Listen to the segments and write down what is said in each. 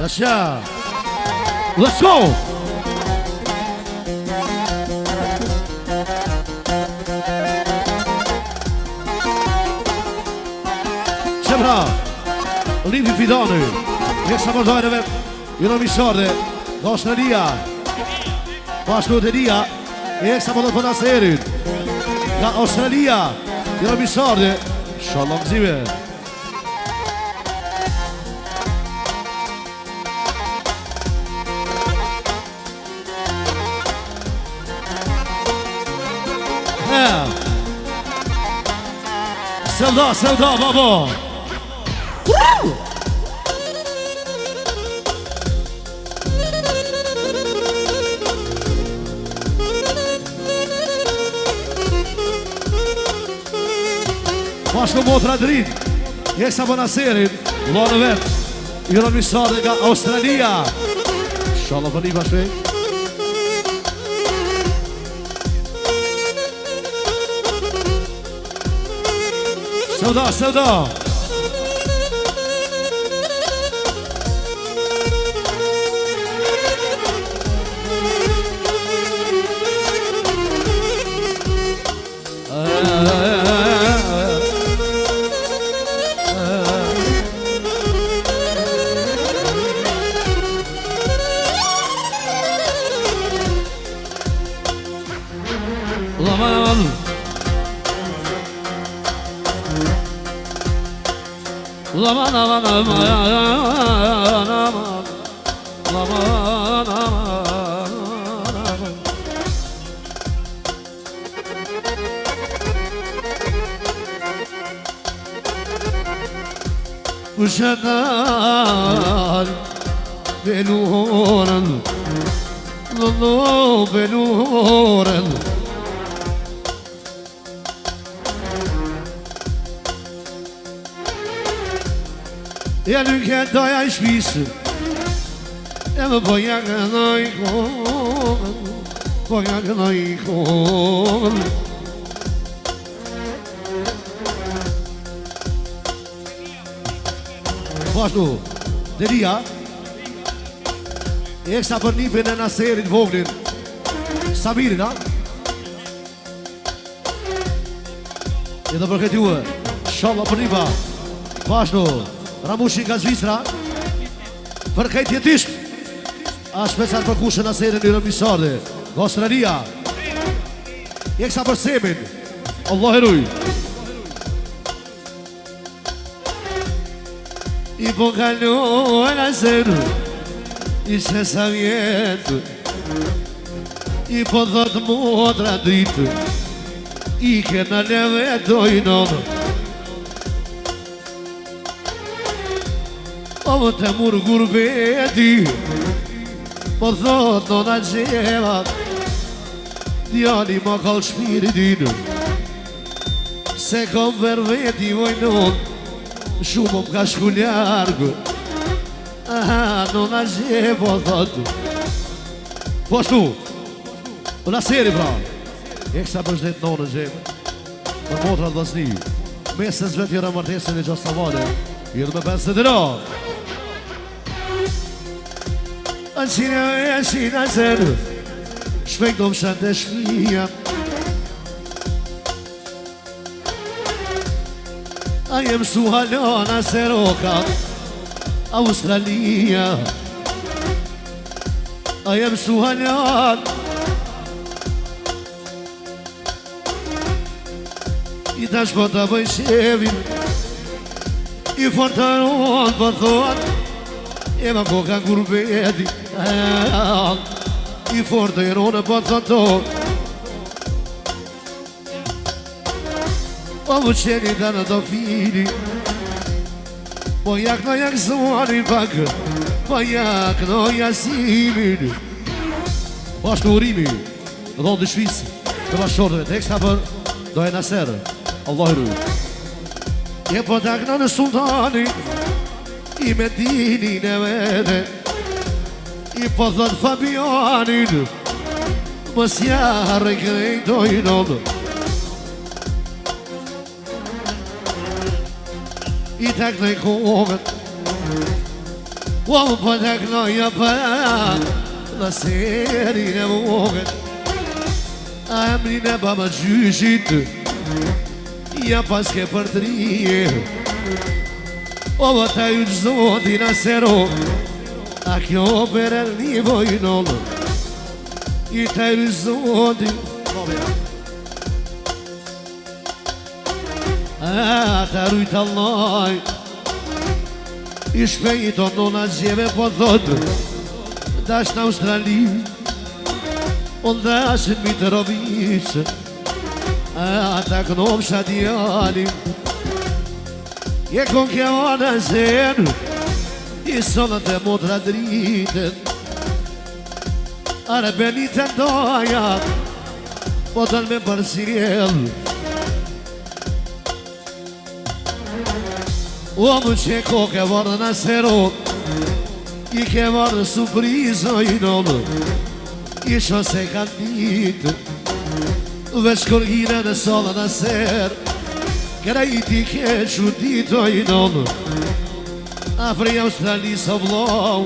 Rasha. Let's go. Qebra, Livi Fidani, një sa mërdojnë vetë, Juro Misharde, nga Australia, bashkë të Elia, një sa mërdojnë për Naserit, nga Australia, Juro Misharde, Shalom Zime. Selda, babo. Bashko motra drit, jeksa për Naserit, lonë vetë, Juro Misharde nga Australia. Shalom për një bashkë. Selda. Ushanar beluran lolo beluran ja nuk e doja I shpisë edhe po ja gënoj kohën Bashku, Delia Eksa për nipin e Naserit voglin Samirin, ha? E dhe për këtë juë Shala për nipa Bashku, Ramushin nga Zvicra Për këtë jetisht A shpecat për kushë Naserin Juro Misharde Nga Australia Eksa për Semin Allah heruj I po kaluaj Naser I se sa vjetë I po dhët motra dritë I kena leve dojnë O më të murë gurbeti Po thot nona gjevat Djali ma kal shpiritin Se kom verveti vojnon Shumë më ka shku ljargë Aha, nona gjevo thot Po shtu Po Naseri pra Eksa për shdet nona gjevo Për motra të dhasni Mesës vetë jera martesin e Gjastavane Jërë me 50 dira Anësine Naser Shpek do më shante shpia A jem su halon Naseroka Australia A jem su halon I tash po të bëj shevin I fortaron për thot E ma koka gurbeti I fortaron për thot O më qeni të në të fili Po jak në jak zuanin pak Po jak në jasimin Po ashtë në urimi Në dhonë të shvisë Të bashkëshortëve Teksta për Dojë Naser Allah i rujë Je po tak në sultani I Medinin e vete I po thot Fabianin Mës jarë i krejtojnë I tak në i kohët Uomo po të knoja për Dhe serin e vogët A emrin e baba gjyshit Ja paske për të rije O vëta ju gjzotin a sero A kjo për e nivojnol I të ju gjzotin A të rujtë allaj I shpejt o nona gjeve po thotë Dash në Australi O dash në Mitrovic A ta kënom shadjali Je kon ke ona zen I sonët e motra dritën Are benit e doja Po të në me përsirjel O më që ko ke varë në serot I ke varë surprizë i nëllë I shë se kanë ditë Veç kërgjine në solë në serë Kera i ti ke që ditë i nëllë Afri Australis o vlau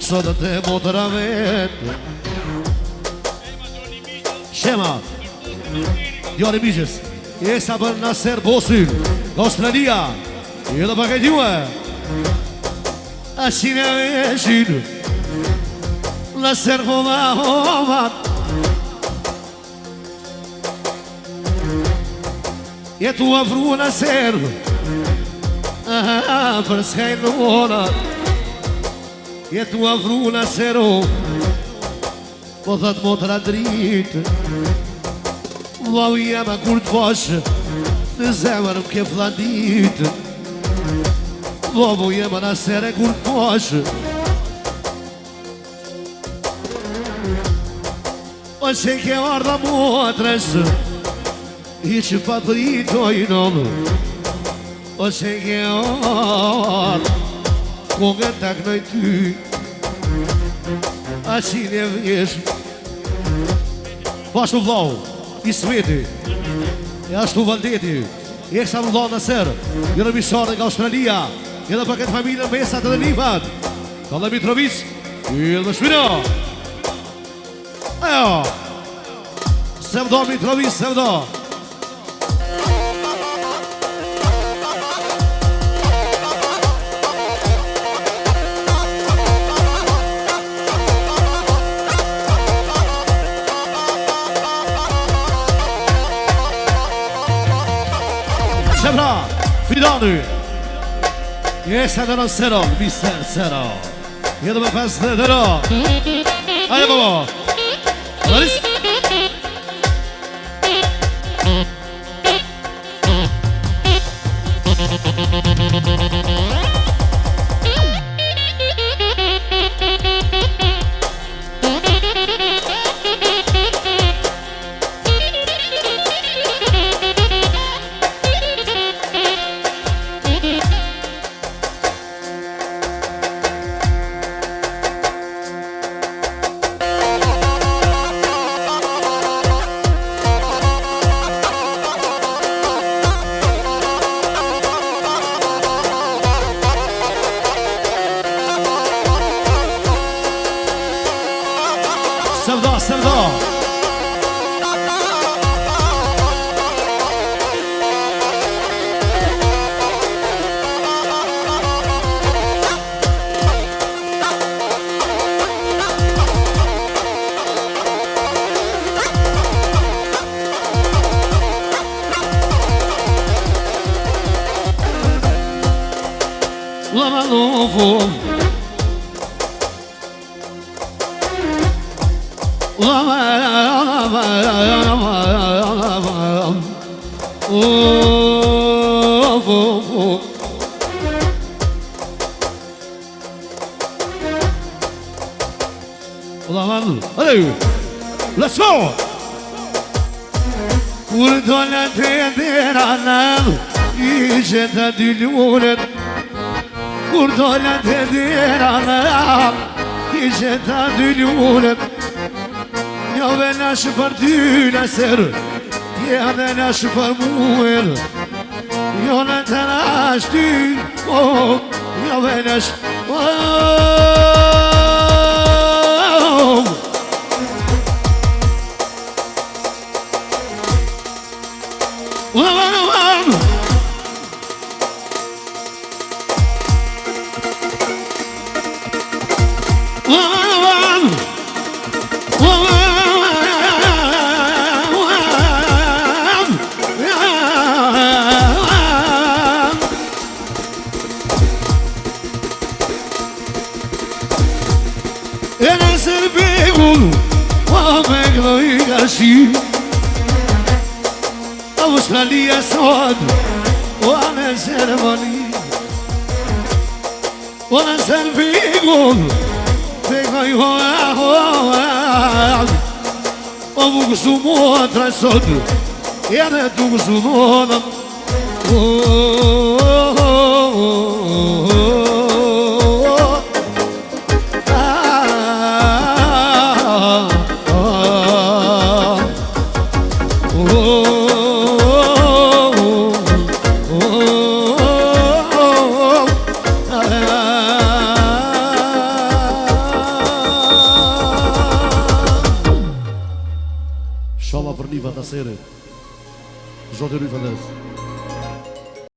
Sot të motra vetë Shema Djoni Mijës Jesa për në serë bosin Australia I edhe pak e tjue A qine veshin La serhova hovat Jetu afru në serh Për s'kajnë në ona Jetu afru në serho Po thët motra dritë Vau jema kur t'posh Në zemër m'ke fladit Lobo jema në sere kur t'posh O që ke ardha motres I që pa dritoj nëllë O që ke ardha Kongën të knoj ty A qine vjesh Pashtu vlau I sveti E ashtu valdeti E kësa më vlau në serë Jërë misharë nga Australia Edhe për këtë familë mesat edhe lipat Kalla Mitrovic Edhe më shpina Ajo Se vdo Mitrovic, se vdo Shemra, Fidani Jesa dhe në sero, Mister Sero Edhe me pas dhe dhe ro Ajo babo Doris Sevda Lama novo Let's go! Kur do në të ndera nëm I që të dy lunet Kur do në të ndera nëm I që të dy lunet Jo ve nash për ty në serë Tja dhe nash për muër Jo në të nash ty Jo ve nash me gloj ka shi Australia sot O anë Gjermani O anë Serbigun Pekaj hoa O bukë shumë tra sot Jene tukë shumë Inshallah për një fatasere Zotë i rujë fates